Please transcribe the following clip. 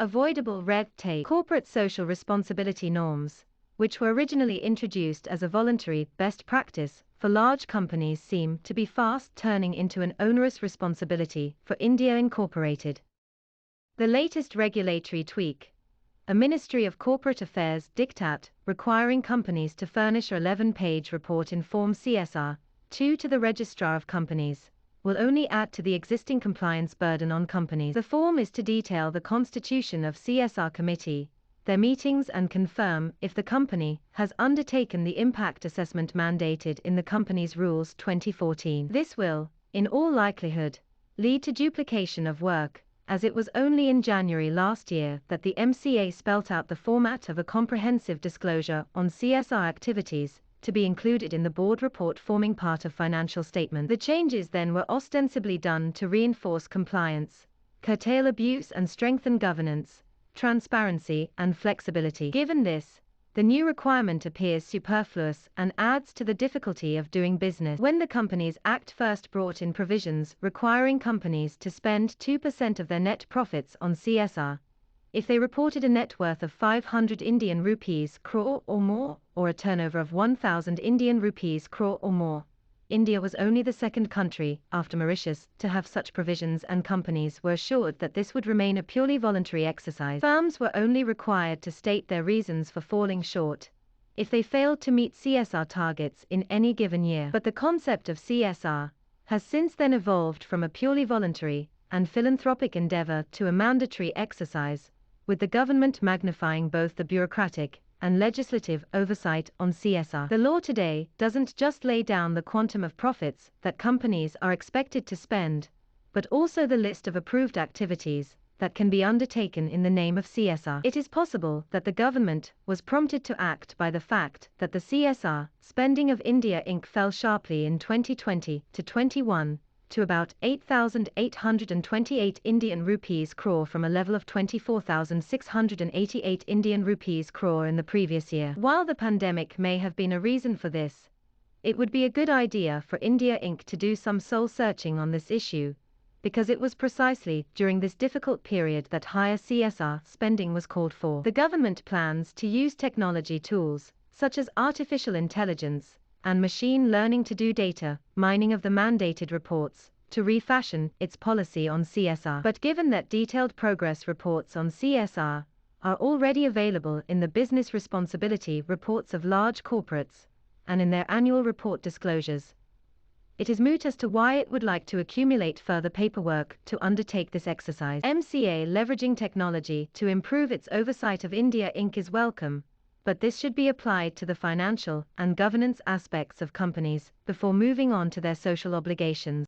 Avoidable red tape. Corporate social responsibility norms, which were originally introduced as a voluntary best practice for large companies, seem to be fast turning into an onerous responsibility for India Incorporated. The latest regulatory tweak, a Ministry of Corporate Affairs diktat requiring companies to furnish an 11-page report in Form CSR 2 to the Registrar of Companies, will only add to the existing compliance burden on companies. The form is to detail the constitution of CSR committee, their meetings, and confirm if the company has undertaken the impact assessment mandated in the Companies Rules 2014. This will, in all likelihood, lead to duplication of work, as it was only in January last year that the MCA spelt out the format of a comprehensive disclosure on CSR activities to be included in the board report forming part of financial statements. The changes then were ostensibly done to reinforce compliance, curtail abuse, and strengthen governance, transparency, and flexibility. Given this, the new requirement appears superfluous and adds to the difficulty of doing business. When the Companies Act first brought in provisions requiring companies to spend 2% of their net profits on CSR, if they reported a net worth of 500 Indian rupees crore or more, or a turnover of 1,000 Indian rupees crore or more, India was only the second country, after Mauritius, to have such provisions, and companies were assured that this would remain a purely voluntary exercise. Firms were only required to state their reasons for falling short if they failed to meet CSR targets in any given year. But the concept of CSR has since then evolved from a purely voluntary and philanthropic endeavour to a mandatory exercise, with the government magnifying both the bureaucratic and legislative oversight on CSR. The law today doesn't just lay down the quantum of profits that companies are expected to spend, but also the list of approved activities that can be undertaken in the name of CSR. It is possible that the government was prompted to act by the fact that the CSR spending of India Inc. fell sharply in 2020 to 21 to about 8,828 Indian rupees crore from a level of 24,688 Indian rupees crore in the previous year. While the pandemic may have been a reason for this, it would be a good idea for India Inc. to do some soul searching on this issue, because it was precisely during this difficult period that higher CSR spending was called for. The government plans to use technology tools, such as artificial intelligence and machine learning, to do data mining of the mandated reports to refashion its policy on CSR. But given that detailed progress reports on CSR are already available in the business responsibility reports of large corporates and in their annual report disclosures, it is moot as to why it would like to accumulate further paperwork to undertake this exercise. MCA leveraging technology to improve its oversight of India Inc. is welcome, but this should be applied to the financial and governance aspects of companies before moving on to their social obligations.